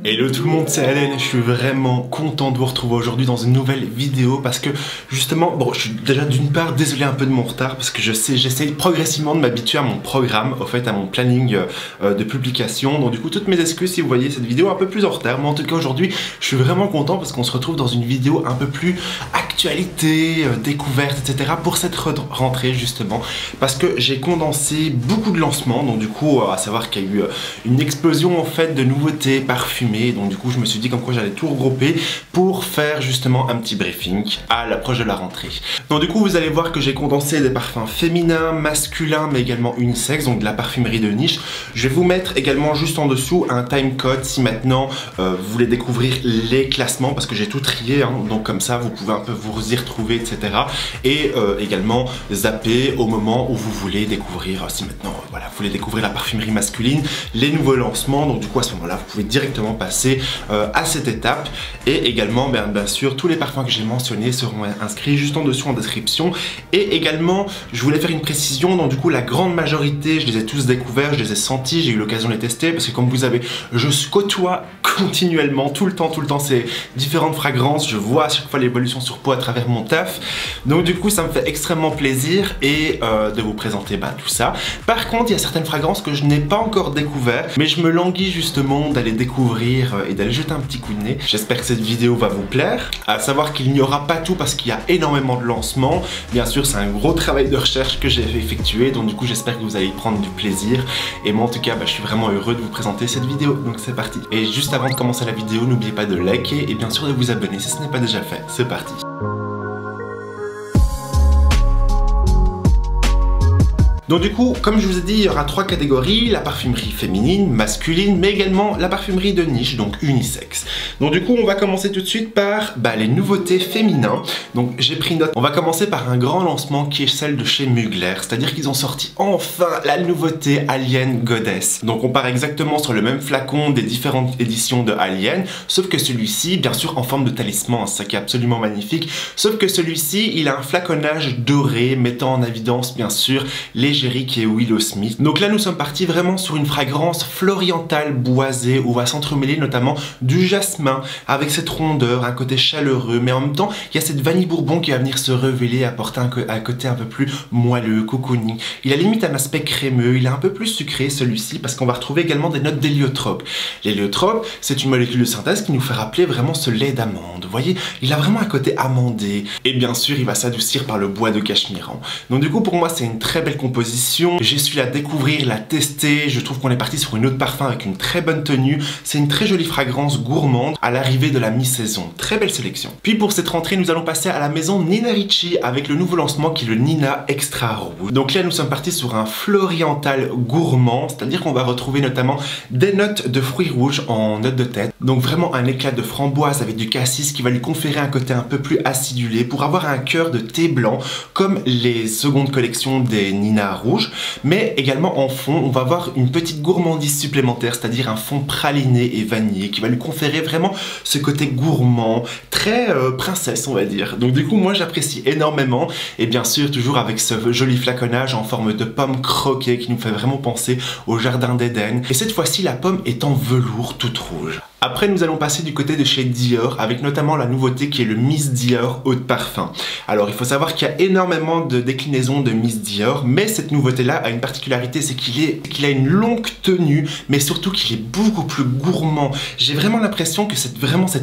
Hello tout le monde, c'est Allen et je suis vraiment content de vous retrouver aujourd'hui dans une nouvelle vidéo parce que justement, bon, je suis déjà d'une part désolé un peu de mon retard parce que j'essaye progressivement de m'habituer à mon programme, au fait à mon planning de publication. Donc du coup, toutes mes excuses si vous voyez cette vidéo un peu plus en retard, mais en tout cas aujourd'hui, je suis vraiment content parce qu'on se retrouve dans une vidéo un peu plus actualité, découverte, etc. pour cette rentrée justement parce que j'ai condensé beaucoup de lancements. Donc du coup, à savoir qu'il y a eu une explosion en fait de nouveautés parfumées. Donc du coup je me suis dit comme quoi j'allais tout regrouper pour faire justement un petit briefing à l'approche de la rentrée. Donc du coup vous allez voir que j'ai condensé des parfums féminins, masculins mais également unisex, donc de la parfumerie de niche. Je vais vous mettre également juste en dessous un timecode si maintenant vous voulez découvrir les classements parce que j'ai tout trié, hein, donc comme ça vous pouvez un peu vous y retrouver, etc. Et également zapper au moment où vous voulez découvrir, si maintenant voilà, vous voulez découvrir la parfumerie masculine, les nouveaux lancements. Donc du coup à ce moment là vous pouvez directement passer à cette étape et également bien sûr tous les parfums que j'ai mentionnés seront inscrits juste en dessous en description. Et également je voulais faire une précision, donc du coup la grande majorité je les ai tous découverts, je les ai sentis, j'ai eu l'occasion de les tester parce que comme vous savez je côtoie continuellement tout le temps ces différentes fragrances, je vois à chaque fois l'évolution sur peau à travers mon taf, donc du coup ça me fait extrêmement plaisir et de vous présenter tout ça. Par contre il y a certaines fragrances que je n'ai pas encore découvert mais je me languis justement d'aller découvrir et d'aller jeter un petit coup de nez. J'espère que cette vidéo va vous plaire. À savoir qu'il n'y aura pas tout parce qu'il y a énormément de lancements. Bien sûr, c'est un gros travail de recherche que j'ai effectué, donc du coup j'espère que vous allez y prendre du plaisir. Et moi en tout cas, je suis vraiment heureux de vous présenter cette vidéo. Donc c'est parti. Et juste avant de commencer la vidéo, n'oubliez pas de liker et bien sûr de vous abonner si ce n'est pas déjà fait. C'est parti. Donc du coup, comme je vous ai dit, il y aura trois catégories, la parfumerie féminine, masculine, mais également la parfumerie de niche, donc unisex. Donc du coup, on va commencer tout de suite par les nouveautés féminins. Donc j'ai pris note, on va commencer par un grand lancement qui est celle de chez Mugler, c'est-à-dire qu'ils ont sorti enfin la nouveauté Alien Goddess. Donc on part exactement sur le même flacon des différentes éditions de Alien, sauf que celui-ci, bien sûr en forme de talisman, c'est ça qui est absolument magnifique, sauf que celui-ci, il a un flaconnage doré, mettant en évidence bien sûr les Géric et Willow Smith. Donc là nous sommes partis vraiment sur une fragrance florientale boisée où va s'entremêler notamment du jasmin avec cette rondeur, un côté chaleureux, mais en même temps il y a cette vanille bourbon qui va venir se révéler, apporter un côté un peu plus moelleux, cocooning. Il a limite un aspect crémeux, il est un peu plus sucré celui-ci parce qu'on va retrouver également des notes d'héliotrope. L'héliotrope c'est une molécule de synthèse qui nous fait rappeler vraiment ce lait d'amande. Vous voyez, il a vraiment un côté amandé et bien sûr il va s'adoucir par le bois de cachemiran. Donc du coup pour moi c'est une très belle composition. J'ai su la découvrir, la tester, je trouve qu'on est parti sur une autre parfum avec une très bonne tenue. C'est une très jolie fragrance gourmande à l'arrivée de la mi-saison. Très belle sélection. Puis pour cette rentrée, nous allons passer à la maison Nina Ricci avec le nouveau lancement qui est le Nina Extra Rouge. Donc là, nous sommes partis sur un floriental gourmand, c'est-à-dire qu'on va retrouver notamment des notes de fruits rouges en notes de tête. Donc vraiment un éclat de framboise avec du cassis qui va lui conférer un côté un peu plus acidulé pour avoir un cœur de thé blanc comme les secondes collections des Nina Rouge, mais également en fond on va avoir une petite gourmandise supplémentaire, c'est-à-dire un fond praliné et vanillé qui va lui conférer vraiment ce côté gourmand, très princesse on va dire. Donc du coup moi j'apprécie énormément et bien sûr toujours avec ce joli flaconnage en forme de pomme croquée qui nous fait vraiment penser au jardin d'Éden, et cette fois-ci la pomme est en velours toute rouge. Après nous allons passer du côté de chez Dior avec notamment la nouveauté qui est le Miss Dior Eau de Parfum. Alors il faut savoir qu'il y a énormément de déclinaisons de Miss Dior, mais cette nouveauté là a une particularité, c'est qu'il a une longue tenue, mais surtout qu'il est beaucoup plus gourmand. J'ai vraiment l'impression que cette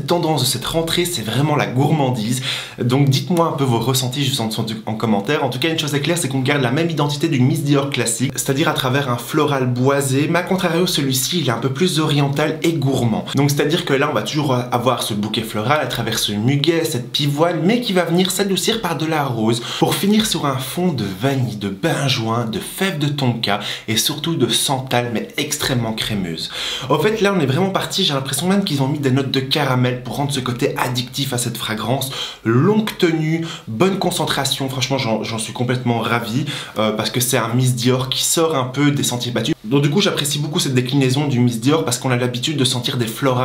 tendance de cette rentrée c'est vraiment la gourmandise. Donc dites-moi un peu vos ressentis juste en commentaire. En tout cas une chose est claire, c'est qu'on garde la même identité du Miss Dior classique, c'est-à-dire à travers un floral boisé, mais à contrario celui-ci il est un peu plus oriental et gourmand. Donc c'est-à-dire que là on va toujours avoir ce bouquet floral à travers ce muguet, cette pivoine, mais qui va venir s'adoucir par de la rose pour finir sur un fond de vanille, de benjoin, de fèves de tonka et surtout de santal, mais extrêmement crémeuse. En fait là on est vraiment parti, j'ai l'impression même qu'ils ont mis des notes de caramel pour rendre ce côté addictif à cette fragrance. Longue tenue, bonne concentration, franchement j'en suis complètement ravi parce que c'est un Miss Dior qui sort un peu des sentiers battus. Donc du coup j'apprécie beaucoup cette déclinaison du Miss Dior parce qu'on a l'habitude de sentir des florales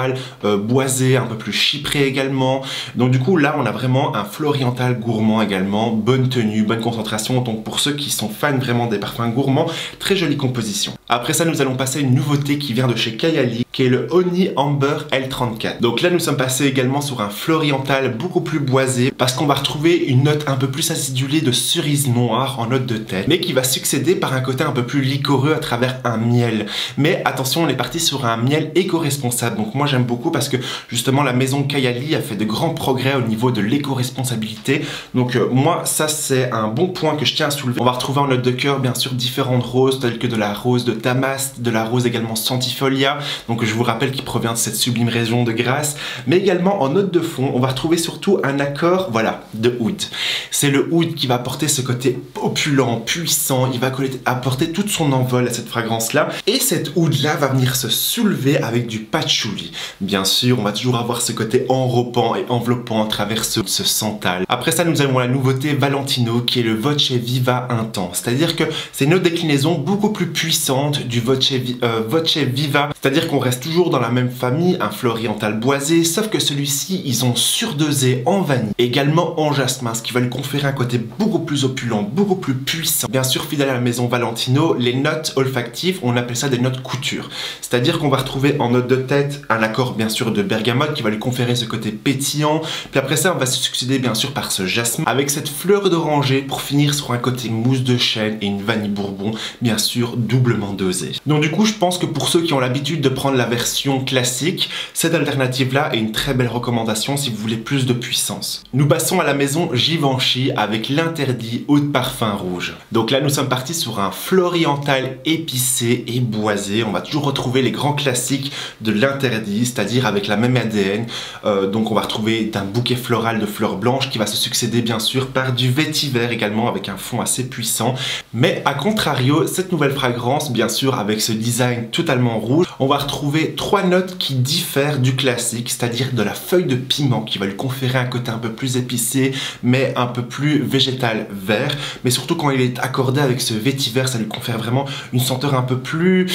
boisées, un peu plus chyprées également. Donc du coup là on a vraiment un floriental gourmand également, bonne tenue, bonne concentration. Donc pour ceux qui sont fans vraiment vraiment des parfums gourmands, très jolie composition. Après ça, nous allons passer à une nouveauté qui vient de chez Kayali, qui est le Honey Amber L34. Donc là, nous sommes passés également sur un floriental beaucoup plus boisé, parce qu'on va retrouver une note un peu plus acidulée de cerise noire en note de tête, mais qui va succéder par un côté un peu plus liquoreux à travers un miel. Mais attention, on est parti sur un miel éco-responsable. Donc moi, j'aime beaucoup parce que justement, la maison Kayali a fait de grands progrès au niveau de l'éco-responsabilité. Donc moi, ça, c'est un bon point que je tiens à soulever. On va retrouver en note de cœur, bien sûr, différentes roses, telles que de la rose de Damas, de la rose également Centifolia, donc je vous rappelle qu'il provient de cette sublime région de Grasse, mais également en note de fond, on va retrouver surtout un accord, voilà, de oud. C'est le oud qui va apporter ce côté opulent, puissant, il va apporter tout son envol à cette fragrance-là, et cette oud-là va venir se soulever avec du patchouli. Bien sûr, on va toujours avoir ce côté enrobant et enveloppant à travers ce santal. Après ça, nous avons la nouveauté Valentino, qui est le Voce Viva Intense, c'est-à-dire que c'est une autre déclinaison beaucoup plus puissante du Voce Viva, c'est-à-dire qu'on reste toujours dans la même famille, un floriental boisé, sauf que celui-ci, ils ont surdosé en vanille, également en jasmin, ce qui va lui conférer un côté beaucoup plus opulent, beaucoup plus puissant. Bien sûr, fidèle à la maison Valentino, les notes olfactives, on appelle ça des notes couture, c'est-à-dire qu'on va retrouver en note de tête un accord bien sûr de bergamote qui va lui conférer ce côté pétillant, puis après ça, on va se succéder bien sûr par ce jasmin, avec cette fleur d'oranger pour finir sur un côté mousse de chêne et une vanille bourbon, bien sûr, doublement dosé. Donc du coup, je pense que pour ceux qui ont l'habitude de prendre la version classique, cette alternative-là est une très belle recommandation si vous voulez plus de puissance. Nous passons à la maison Givenchy avec l'interdit eau de parfum rouge. Donc là, nous sommes partis sur un floriental épicé et boisé. On va toujours retrouver les grands classiques de l'interdit, c'est-à-dire avec la même ADN. Donc on va retrouver d'un bouquet floral de fleurs blanches qui va se succéder bien sûr par du vétiver également avec un fond assez puissant. Mais à contrario, cette nouvelle fragrance, bien sûr avec ce design totalement rouge, on va retrouver trois notes qui diffèrent du classique, c'est-à-dire de la feuille de piment qui va lui conférer un côté un peu plus épicé mais un peu plus végétal vert, mais surtout quand il est accordé avec ce vétiver, ça lui confère vraiment une senteur un peu plus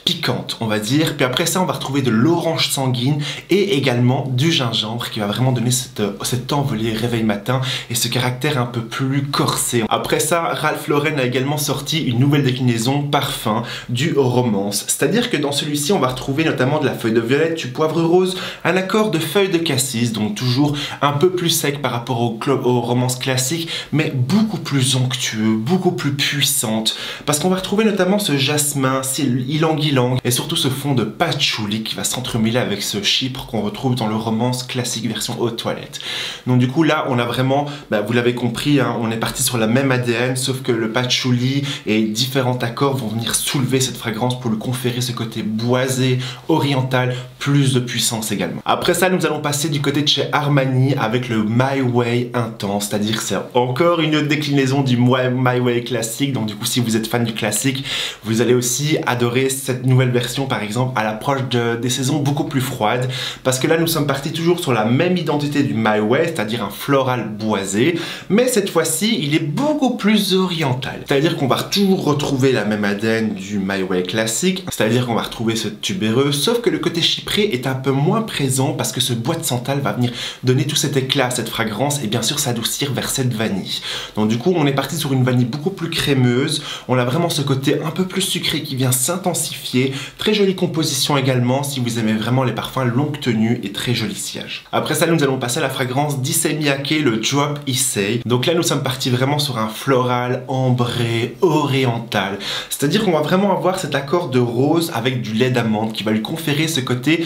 piquante, on va dire. Puis après ça, on va retrouver de l'orange sanguine et également du gingembre qui va vraiment donner cet envolé réveil matin et ce caractère un peu plus corsé. Après ça, Ralph Lauren a également sorti une nouvelle déclinaison parfum du romance, c'est-à-dire que dans celui-ci on va retrouver notamment de la feuille de violette, du poivre rose, un accord de feuilles de cassis, donc toujours un peu plus sec par rapport au romance classique, mais beaucoup plus onctueux, beaucoup plus puissante, parce qu'on va retrouver notamment ce jasmin, ylang-ylang, et surtout ce fond de patchouli qui va s'entremêler avec ce chypre qu'on retrouve dans le romance classique version haute toilette. Donc du coup là on a vraiment, vous l'avez compris, hein, on est parti sur la même ADN, sauf que le patchouli et différents accords vont venir soulever cette fragrance pour lui conférer ce côté boisé, oriental, plus de puissance également. Après ça, nous allons passer du côté de chez Armani avec le My Way Intense, c'est-à-dire c'est encore une autre déclinaison du My Way classique. Donc du coup, si vous êtes fan du classique, vous allez aussi adorer cette nouvelle version, par exemple, à l'approche des saisons beaucoup plus froides, parce que là, nous sommes partis toujours sur la même identité du My Way, c'est-à-dire un floral boisé, mais cette fois-ci, il est beaucoup plus oriental. C'est-à-dire qu'on va toujours retrouver la même ADN du My Way classique, c'est-à-dire qu'on va retrouver ce tubéreux, sauf que le côté chypré est un peu moins présent parce que ce bois de santal va venir donner tout cet éclat à cette fragrance et bien sûr s'adoucir vers cette vanille. Donc du coup, on est parti sur une vanille beaucoup plus crémeuse, on a vraiment ce côté un peu plus sucré qui vient s'intensifier, très jolie composition également si vous aimez vraiment les parfums longue tenue et très joli sillage. Après ça, nous allons passer à la fragrance d'Issey Miyake, le Drop Issey. Donc là, nous sommes partis vraiment sur un floral ambré, oriental, c'est-à-dire qu'on va vraiment avoir cet accord de rose avec du lait d'amande qui va lui conférer ce côté.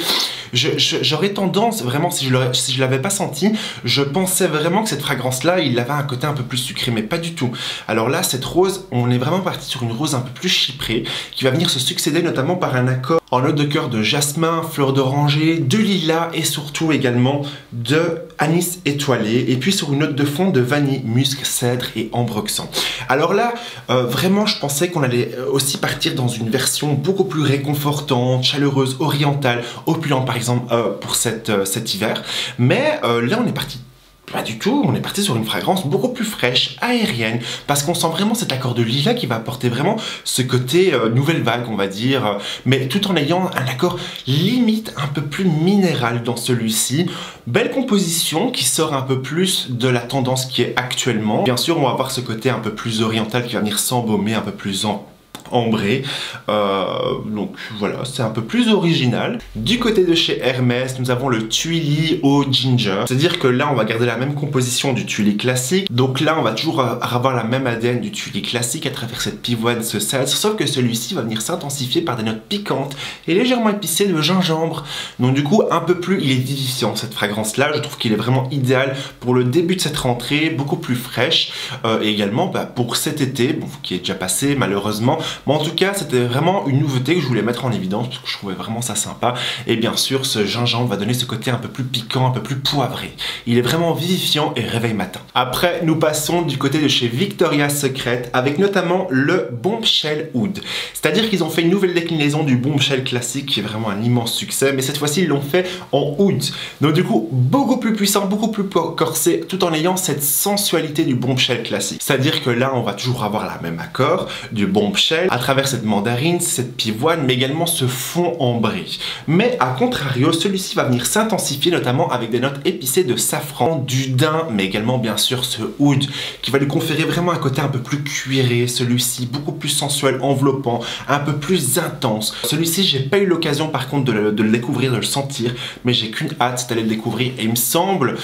J'aurais tendance, vraiment, si je l'avais pas senti, je pensais vraiment que cette fragrance-là, il avait un côté un peu plus sucré, mais pas du tout. Alors là, cette rose, on est vraiment parti sur une rose un peu plus chyprée, qui va venir se succéder notamment par un accord en note de cœur de jasmin, fleur d'oranger, de lilas et surtout également de anis étoilé, et puis sur une note de fond de vanille, musc, cèdre et ambroxan. Alors là, vraiment, je pensais qu'on allait aussi partir dans une version beaucoup plus réconfortante, chaleureuse, orientale, opulente par exemple pour cet hiver, mais là on est parti Pas du tout, on est parti sur une fragrance beaucoup plus fraîche, aérienne, parce qu'on sent vraiment cet accord de lilas qui va apporter vraiment ce côté nouvelle vague, on va dire, mais tout en ayant un accord limite un peu plus minéral dans celui-ci. Belle composition qui sort un peu plus de la tendance qui est actuellement. Bien sûr, on va avoir ce côté un peu plus oriental qui va venir s'embaumer, un peu plus ambré, donc voilà, c'est un peu plus original. Du côté de chez Hermès, nous avons le Tuili au Ginger, c'est à dire que là on va garder la même composition du Tuili classique, donc là on va toujours avoir la même ADN du Tuili classique à travers cette pivoine, ce cèdre, sauf que celui-ci va venir s'intensifier par des notes piquantes et légèrement épicées de gingembre, donc du coup un peu plus, il est vivifiant cette fragrance là, je trouve qu'il est vraiment idéal pour le début de cette rentrée, beaucoup plus fraîche, et également pour cet été, bon, qui est déjà passé malheureusement. Bon, en tout cas, c'était vraiment une nouveauté que je voulais mettre en évidence parce que je trouvais vraiment ça sympa. Et bien sûr, ce gingembre va donner ce côté un peu plus piquant, un peu plus poivré. Il est vraiment vivifiant et réveil matin. Après, nous passons du côté de chez Victoria's Secret avec notamment le Bombshell Oud. C'est-à-dire qu'ils ont fait une nouvelle déclinaison du Bombshell classique qui est vraiment un immense succès, mais cette fois-ci, ils l'ont fait en oud. Donc du coup, beaucoup plus puissant, beaucoup plus corsé, tout en ayant cette sensualité du Bombshell classique. C'est-à-dire que là, on va toujours avoir la même accord du Bombshell à travers cette mandarine, cette pivoine, mais également ce fond ambré. Mais à contrario, celui-ci va venir s'intensifier notamment avec des notes épicées de safran, du daim, mais également bien sûr ce oud qui va lui conférer vraiment un côté un peu plus cuiré, celui-ci beaucoup plus sensuel, enveloppant, un peu plus intense. Celui-ci, j'ai pas eu l'occasion par contre de le découvrir, de le sentir, mais j'ai qu'une hâte d'aller le découvrir et il me semble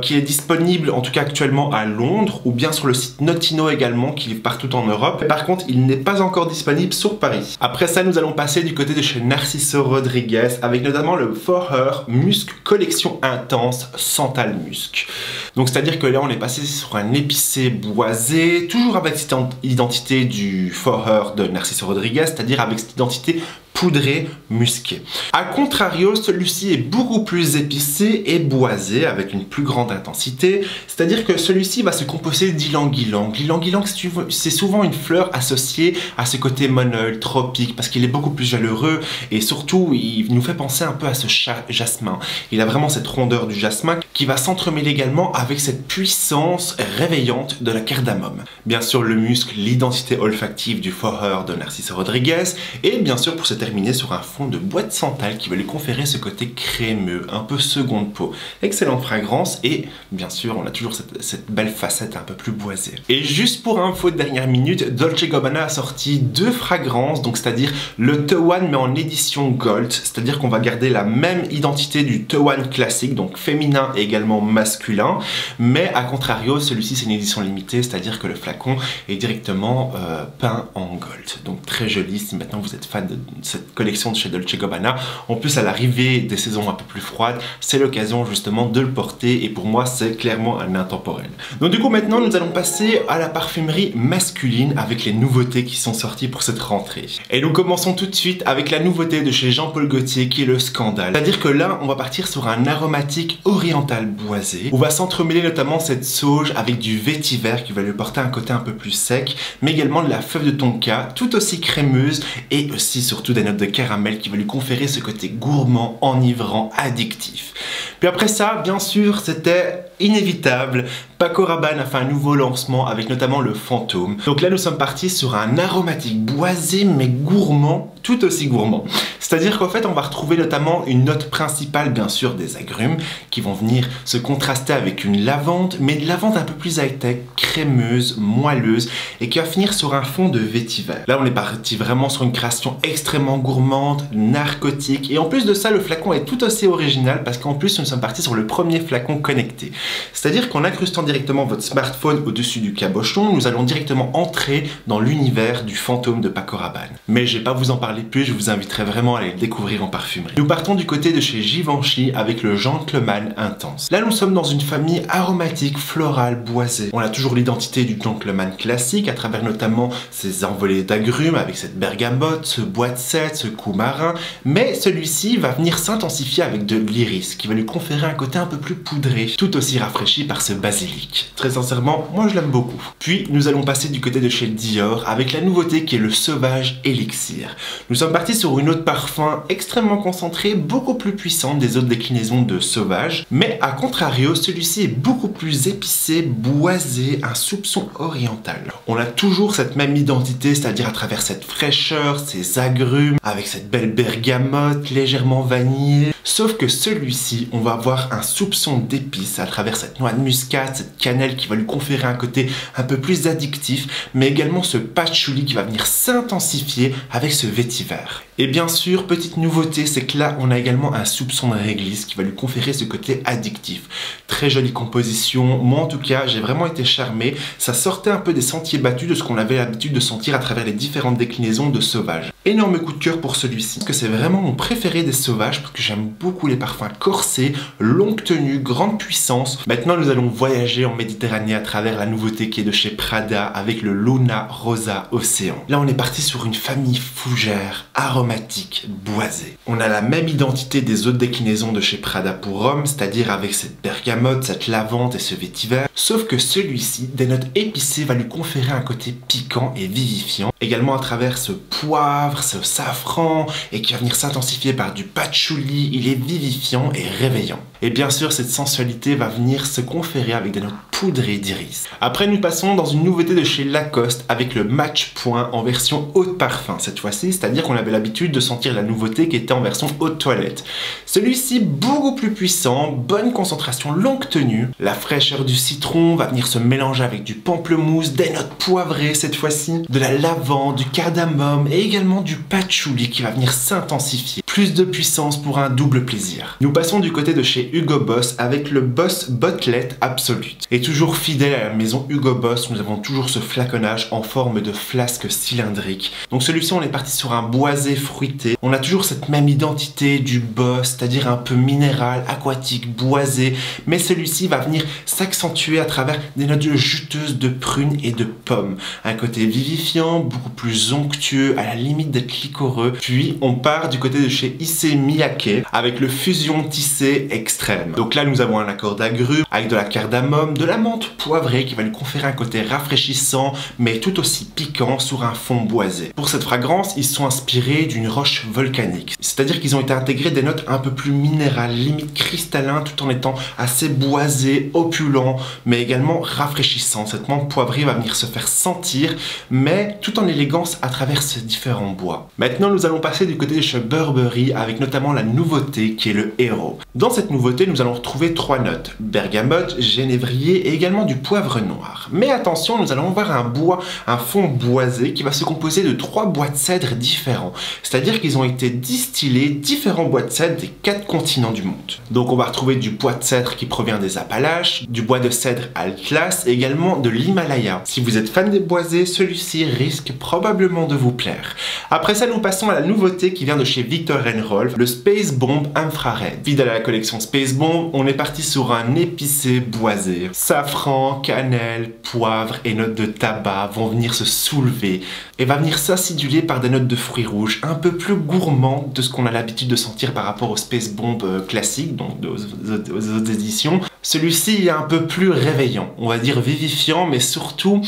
qu'il est disponible en tout cas actuellement à Londres ou bien sur le site Notino également qui livre partout en Europe. Mais par contre, il n'est pas encore disponible sur Paris. Après ça, nous allons passer du côté de chez Narciso Rodriguez avec notamment le For Her Musk Collection Intense Santal Musk. Donc c'est-à-dire que là, on est passé sur un épicé boisé, toujours avec cette identité du For Her de Narciso Rodriguez, c'est-à-dire avec cette identité poudré, musqué. A contrario, celui-ci est beaucoup plus épicé et boisé avec une plus grande intensité, c'est-à-dire que celui-ci va se composer d'ylang-ylang. L'ylang-ylang, c'est souvent une fleur associée à ce côté monoeil, tropique, parce qu'il est beaucoup plus chaleureux et surtout, il nous fait penser un peu à ce jasmin. Il a vraiment cette rondeur du jasmin qui va s'entremêler également avec cette puissance réveillante de la cardamome. Bien sûr, le musc, l'identité olfactive du For Her de Narciso Rodriguez, et bien sûr, pour cette terminé sur un fond de bois de santal qui va lui conférer ce côté crémeux, un peu seconde peau. Excellente fragrance et bien sûr on a toujours cette belle facette un peu plus boisée. Et juste pour info de dernière minute, Dolce & Gabbana a sorti deux fragrances, donc c'est-à-dire le Tewan mais en édition Gold, c'est-à-dire qu'on va garder la même identité du Tewan classique, donc féminin et également masculin, mais à contrario celui-ci c'est une édition limitée, c'est-à-dire que le flacon est directement peint en gold. Donc très joli si maintenant vous êtes fan de cette collection de chez Dolce & Gabbana. En plus, à l'arrivée des saisons un peu plus froides, c'est l'occasion justement de le porter et pour moi, c'est clairement un intemporel. Donc du coup, maintenant, nous allons passer à la parfumerie masculine avec les nouveautés qui sont sorties pour cette rentrée. Et nous commençons tout de suite avec la nouveauté de chez Jean-Paul Gaultier qui est le Scandale. C'est-à-dire que là, on va partir sur un aromatique oriental boisé où va s'entremêler notamment cette sauge avec du vétiver qui va lui porter un côté un peu plus sec, mais également de la fève de tonka tout aussi crémeuse et aussi surtout des notes de caramel qui va lui conférer ce côté gourmand, enivrant, addictif. Puis après ça, bien sûr, c'était inévitable. Paco Rabanne a fait un nouveau lancement avec notamment le Fantôme. Donc là, nous sommes partis sur un aromatique boisé mais gourmand, tout aussi gourmand. C'est-à-dire qu'en fait, on va retrouver notamment une note principale, bien sûr, des agrumes qui vont venir se contraster avec une lavande, mais une lavande un peu plus high-tech, crémeuse, moelleuse et qui va finir sur un fond de vétiver. Là, on est parti vraiment sur une création extrêmement gourmande, narcotique et en plus de ça, le flacon est tout aussi original parce qu'en plus, nous sommes partis sur le premier flacon connecté. C'est-à-dire qu'en incrustant directement votre smartphone au-dessus du cabochon, nous allons directement entrer dans l'univers du Fantôme de Paco Rabanne. Mais je vais pas vous en parler plus, je vous inviterai vraiment à aller le découvrir en parfumerie. Nous partons du côté de chez Givenchy avec le Gentleman Intense. Là, nous sommes dans une famille aromatique, florale, boisée. On a toujours l'identité du Gentleman classique à travers notamment ses envolées d'agrumes avec cette bergamote, ce bois de cèdre, ce coumarin, mais celui-ci va venir s'intensifier avec de l'iris qui va lui conférer un côté un peu plus poudré, tout aussi aussi rafraîchi par ce basilic. Très sincèrement, moi je l'aime beaucoup. Puis nous allons passer du côté de chez Dior avec la nouveauté qui est le Sauvage Elixir. Nous sommes partis sur une note parfum extrêmement concentrée, beaucoup plus puissante des autres déclinaisons de Sauvage, mais à contrario, celui-ci est beaucoup plus épicé, boisé, un soupçon oriental. On a toujours cette même identité, c'est-à-dire à travers cette fraîcheur, ces agrumes, avec cette belle bergamote légèrement vanillée, sauf que celui-ci, on va avoir un soupçon d'épices à travers cette noix de muscade, cette cannelle qui va lui conférer un côté un peu plus addictif, mais également ce patchouli qui va venir s'intensifier avec ce vétiver. Et bien sûr, petite nouveauté, c'est que là, on a également un soupçon de réglisse qui va lui conférer ce côté addictif. Très jolie composition, moi en tout cas, j'ai vraiment été charmé. Ça sortait un peu des sentiers battus de ce qu'on avait l'habitude de sentir à travers les différentes déclinaisons de Sauvage. Énorme coup de cœur pour celui-ci, parce que c'est vraiment mon préféré des Sauvages, parce que j'aime beaucoup les parfums corsés, longue tenue, grande puissance. Maintenant, nous allons voyager en Méditerranée à travers la nouveauté qui est de chez Prada avec le Luna Rosa Océan. Là, on est parti sur une famille fougère, aromatique, boisée. On a la même identité des autres déclinaisons de chez Prada pour hommes, c'est-à-dire avec cette bergamote, cette lavande et ce vétiver, sauf que celui-ci, des notes épicées, va lui conférer un côté piquant et vivifiant, également à travers ce poivre, ce safran, et qui va venir s'intensifier par du patchouli. Il est vivifiant et réveillant. Et bien sûr, cette sensualité va venir se conférer avec des notes poudrées d'iris. Après, nous passons dans une nouveauté de chez Lacoste avec le Match Point en version eau de parfum cette fois-ci, c'est-à-dire qu'on avait l'habitude de sentir la nouveauté qui était en version eau de toilette. Celui-ci, beaucoup plus puissant, bonne concentration, longue tenue. La fraîcheur du citron va venir se mélanger avec du pamplemousse, des notes poivrées cette fois-ci, de la lavande, du cardamome et également du patchouli qui va venir s'intensifier. Plus de puissance pour un double plaisir. Nous passons du côté de chez Hugo Boss avec le Boss Bottlet Absolute. Et toujours fidèle à la maison Hugo Boss, nous avons toujours ce flaconnage en forme de flasque cylindrique. Donc celui-ci, on est parti sur un boisé fruité. On a toujours cette même identité du Boss, c'est-à-dire un peu minéral, aquatique, boisé, mais celui-ci va venir s'accentuer à travers des notes juteuses de prunes et de pommes. Un côté vivifiant, beaucoup plus onctueux, à la limite d'être liquoreux. Puis on part du côté de chez Issey Miyake avec le Fusion Tissé Extrême. Donc là, nous avons un accord d'agrumes avec de la cardamome, de la menthe poivrée qui va lui conférer un côté rafraîchissant, mais tout aussi piquant sur un fond boisé. Pour cette fragrance, ils sont inspirés d'une roche volcanique. C'est-à-dire qu'ils ont été intégrés des notes un peu plus minérales, limite cristallin, tout en étant assez boisé, opulent, mais également rafraîchissant. Cette menthe poivrée va venir se faire sentir, mais tout en élégance à travers ces différents bois. Maintenant, nous allons passer du côté de chez Burberry avec notamment la nouveauté qui est le Hero. Dans cette nouveauté, nous allons retrouver trois notes: bergamote, génévrier et également du poivre noir. Mais attention, nous allons avoir un bois, un fond boisé qui va se composer de trois bois de cèdre différents. C'est-à-dire qu'ils ont été distillés différents bois de cèdre des 4 continents du monde. Donc on va retrouver du bois de cèdre qui provient des Appalaches, du bois de cèdre Atlas et également de l'Himalaya. Si vous êtes fan des boisés, celui-ci risque probablement de vous plaire. Après ça, nous passons à la nouveauté qui vient de chez Viktor & Rolf, le Space Bomb Infrared. Fidèle à la collection Space Bomb, on est parti sur un épicé boisé. Safran, cannelle, poivre et notes de tabac vont venir se soulever et va venir s'aciduler par des notes de fruits rouges un peu plus gourmandes de ce qu'on a l'habitude de sentir par rapport au Space Bomb classique, donc aux autres éditions. Celui-ci est un peu plus réveillant, on va dire vivifiant, mais surtout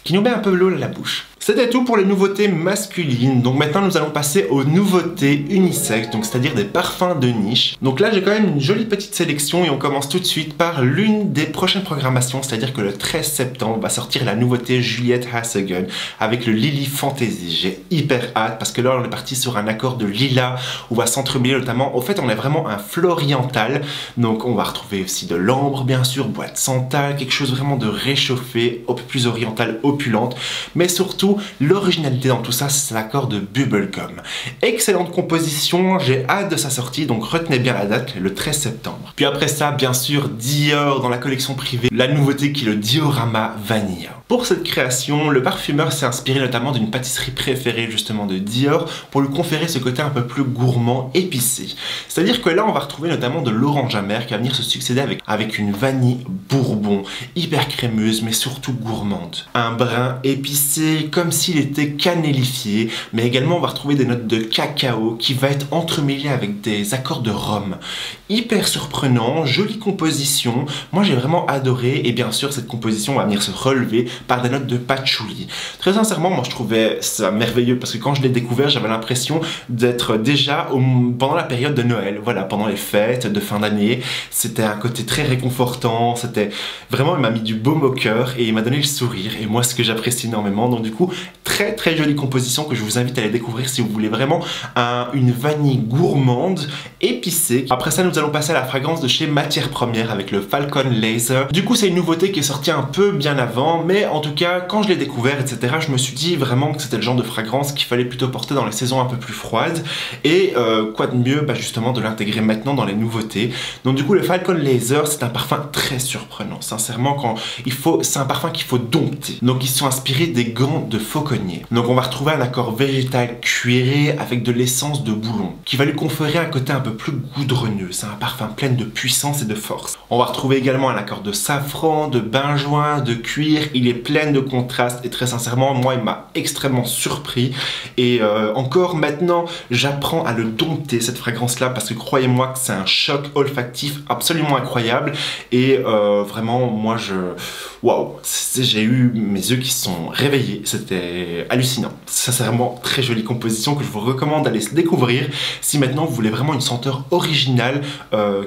qui nous met un peu l'eau à la bouche. C'était tout pour les nouveautés masculines. Donc maintenant nous allons passer aux nouveautés unisexes, donc c'est-à-dire des parfums de niche. Donc là j'ai quand même une jolie petite sélection et on commence tout de suite par l'une des prochaines programmations, c'est-à-dire que le 13 septembre va sortir la nouveauté Juliette Hasegun avec le Lily Fantasy. J'ai hyper hâte parce que là on est parti sur un accord de lilas où va s'entremêler notamment, au fait on est vraiment un floriental, donc on va retrouver aussi de l'ambre bien sûr, boîte santal, quelque chose vraiment de réchauffé, un peu plus oriental, opulente, mais surtout l'originalité dans tout ça, c'est l'accord de Bubblegum. Excellente composition, j'ai hâte de sa sortie, donc retenez bien la date, le 13 septembre. Puis après ça, bien sûr, Dior dans la collection privée, la nouveauté qui est le Diorama Vanilla. Pour cette création, le parfumeur s'est inspiré notamment d'une pâtisserie préférée justement de Dior pour lui conférer ce côté un peu plus gourmand, épicé. C'est-à-dire que là, on va retrouver notamment de l'orange amer qui va venir se succéder avec une vanille bourbon. savon, hyper crémeuse mais surtout gourmande. Un brin épicé comme s'il était canélifié, mais également on va retrouver des notes de cacao qui va être entremêlé avec des accords de rhum. Hyper surprenant, jolie composition, moi j'ai vraiment adoré et bien sûr cette composition va venir se relever par des notes de patchouli. Très sincèrement moi je trouvais ça merveilleux parce que quand je l'ai découvert j'avais l'impression d'être déjà pendant la période de Noël, voilà, pendant les fêtes de fin d'année. C'était un côté très réconfortant, c'était vraiment, il m'a mis du baume au cœur et il m'a donné le sourire et moi ce que j'apprécie énormément. Donc du coup très très jolie composition que je vous invite à aller découvrir si vous voulez vraiment une vanille gourmande épicée. Après ça nous allons passer à la fragrance de chez Matières Premières avec le Falcon Laser. Du coup c'est une nouveauté qui est sortie un peu bien avant, mais en tout cas quand je l'ai découvert etc je me suis dit vraiment que c'était le genre de fragrance qu'il fallait plutôt porter dans les saisons un peu plus froides et quoi de mieux justement de l'intégrer maintenant dans les nouveautés. Donc du coup le Falcon Laser c'est un parfum très surprenant, sincèrement c'est un parfum qu'il faut dompter. Donc ils sont inspirés des gants de fauconnier. Donc on va retrouver un accord végétal cuiré avec de l'essence de boulon qui va lui conférer un côté un peu plus goudronneux. C'est un parfum plein de puissance et de force. On va retrouver également un accord de safran, de benjoin, de cuir. Il est plein de contrastes et très sincèrement moi il m'a extrêmement surpris et encore maintenant j'apprends à le dompter cette fragrance là parce que croyez-moi que c'est un choc olfactif absolument incroyable et vraiment moi waouh, j'ai eu mes yeux qui se sont réveillés, c'était hallucinant. Sincèrement très jolie composition que je vous recommande d'aller se découvrir si maintenant vous voulez vraiment une senteur originale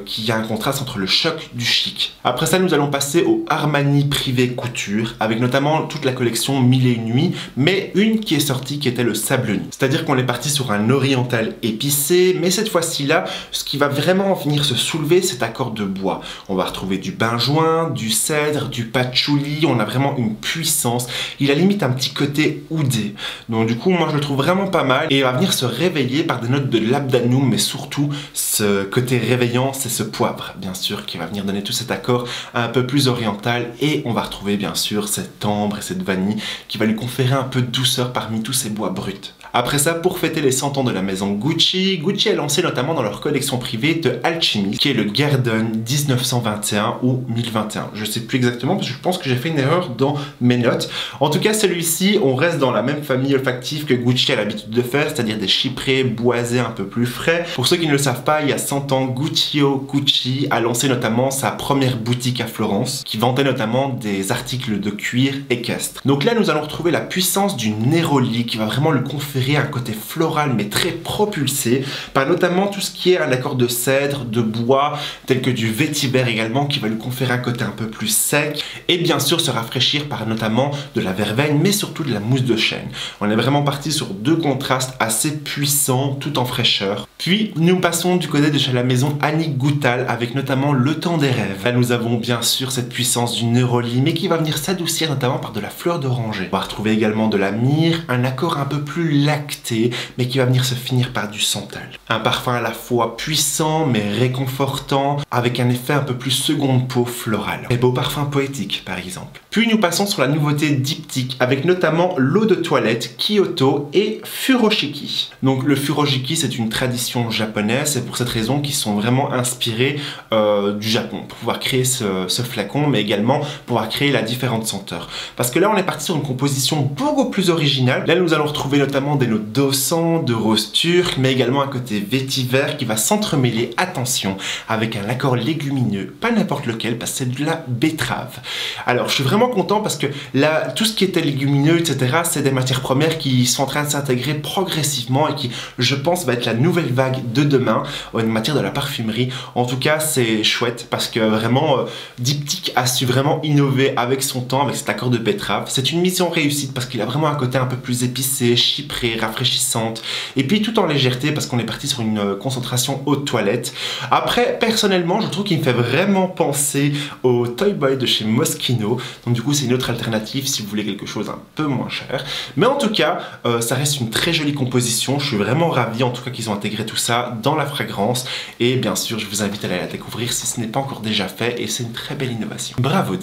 qui a un contraste entre le choc du chic. Après ça nous allons passer au Armani Privé Couture avec notamment toute la collection 1001 nuits mais une qui est sortie qui était le Sabloni. C'est-à-dire qu'on est parti sur un oriental épicé mais cette fois-ci là ce qui va vraiment venir se soulever c'est accord de bois. On va retrouver du benjoin, du cèdre, du patchouli, on a vraiment une puissance. Il a limite un petit côté oudé. Donc du coup moi je le trouve vraiment pas mal et il va venir se réveiller par des notes de labdanum mais surtout ce côté réveillant c'est ce poivre bien sûr qui va venir donner tout cet accord un peu plus oriental et on va retrouver bien sûr cette ambre et cette vanille qui va lui conférer un peu de douceur parmi tous ces bois bruts. Après ça, pour fêter les 100 ans de la maison Gucci, Gucci a lancé notamment dans leur collection privée de Alchemy, qui est le Garden 1921 ou 1021. Je sais plus exactement parce que je pense que j'ai fait une erreur dans mes notes. En tout cas, celui-ci, on reste dans la même famille olfactive que Gucci a l'habitude de faire, c'est-à-dire des chyprés boisés un peu plus frais. Pour ceux qui ne le savent pas, il y a 100 ans, Gucci a lancé notamment sa première boutique à Florence, qui vendait notamment des articles de cuir équestre. Donc là, nous allons retrouver la puissance du néroli qui va vraiment lui conférer un côté floral mais très propulsé par notamment tout ce qui est un accord de cèdre, de bois tel que du vétiver également qui va lui conférer un côté un peu plus sec et bien sûr se rafraîchir par notamment de la verveine mais surtout de la mousse de chêne. On est vraiment parti sur deux contrastes assez puissants tout en fraîcheur. Puis nous passons du côté de chez la maison Annick Goutal avec notamment Le Temps des Rêves. Là nous avons bien sûr cette puissance du néroli mais qui va venir s'adoucir notamment par de la fleur d'oranger. On va retrouver également de la myrrhe, un accord un peu plus lacté mais qui va venir se finir par du santal. Un parfum à la fois puissant mais réconfortant avec un effet un peu plus seconde peau floral. Et beau parfum poétique par exemple. Puis nous passons sur la nouveauté diptyque avec notamment l'eau de toilette Kyoto et Furoshiki. Donc le Furoshiki c'est une tradition japonaise, c'est pour cette raison qu'ils sont vraiment inspirés du Japon pour pouvoir créer ce flacon mais également pour pouvoir créer la différente senteur. Parce que là on est parti sur une composition beaucoup plus originale. Là nous allons retrouver notamment des notes d'encens, de rose turc mais également un côté vétiver qui va s'entremêler, attention, avec un accord légumineux, pas n'importe lequel parce que c'est de la betterave. Alors je suis vraiment content parce que là tout ce qui était légumineux etc c'est des matières premières qui sont en train de s'intégrer progressivement et qui je pense va être la nouvelle vague de demain en matière de la parfumerie. En tout cas c'est chouette parce que vraiment Diptyque a su vraiment innover avec son temps, avec cet accord de betterave. C'est une mission réussite parce qu'il a vraiment un côté un peu plus épicé, chypré, rafraîchissante et puis tout en légèreté parce qu'on est parti sur une concentration eau de toilette. Après personnellement je trouve qu'il me fait vraiment penser au Toy Boy de chez Moschino, donc du coup c'est une autre alternative si vous voulez quelque chose un peu moins cher, mais en tout cas ça reste une très jolie composition. Je suis vraiment ravi en tout cas qu'ils ont intégré tout ça dans la fragrance et bien sûr je vous invite à aller la découvrir si ce n'est pas encore déjà fait et c'est une très belle innovation. Bravo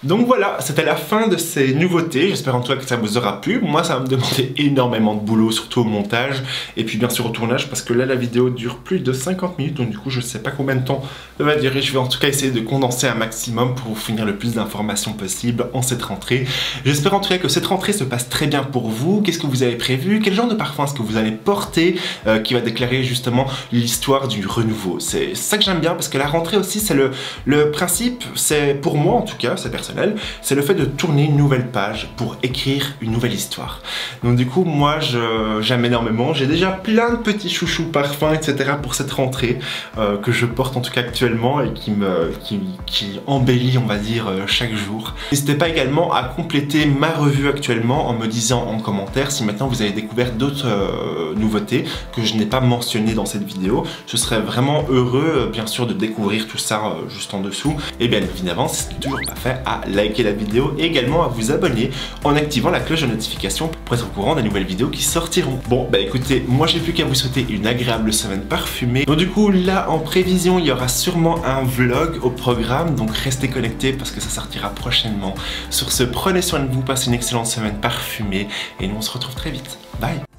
Donc voilà, c'était la fin de ces nouveautés, j'espère en tout cas que ça vous aura plu. Moi ça va me demander énormément énormément de boulot, surtout au montage et puis bien sûr au tournage, parce que là la vidéo dure plus de 50 minutes, donc du coup je sais pas combien de temps ça va durer. Je vais en tout cas essayer de condenser un maximum pour vous fournir le plus d'informations possible en cette rentrée. J'espère en tout cas que cette rentrée se passe très bien pour vous. Qu'est-ce que vous avez prévu? Quel genre de parfum est-ce que vous allez porter qui va déclarer justement l'histoire du renouveau? C'est ça que j'aime bien, parce que la rentrée aussi, c'est le principe, c'est pour moi en tout cas, c'est personnel, c'est le fait de tourner une nouvelle page pour écrire une nouvelle histoire. Donc du coup, moi j'aime énormément. J'ai déjà plein de petits chouchous parfums, etc. pour cette rentrée que je porte en tout cas actuellement et qui embellit, on va dire, chaque jour. N'hésitez pas également à compléter ma revue actuellement en me disant en commentaire si maintenant vous avez découvert d'autres nouveautés que je n'ai pas mentionnées dans cette vidéo. Je serais vraiment heureux, bien sûr, de découvrir tout ça juste en dessous. Et bien évidemment, si ce n'est toujours pas fait, à liker la vidéo et également à vous abonner en activant la cloche de notification pour être au courant des nouvelles vidéos qui sortiront. Bon, bah écoutez, moi j'ai plus qu'à vous souhaiter une agréable semaine parfumée. Donc du coup, là, en prévision, il y aura sûrement un vlog au programme, donc restez connectés parce que ça sortira prochainement. Sur ce, prenez soin de vous, passez une excellente semaine parfumée et nous on se retrouve très vite. Bye!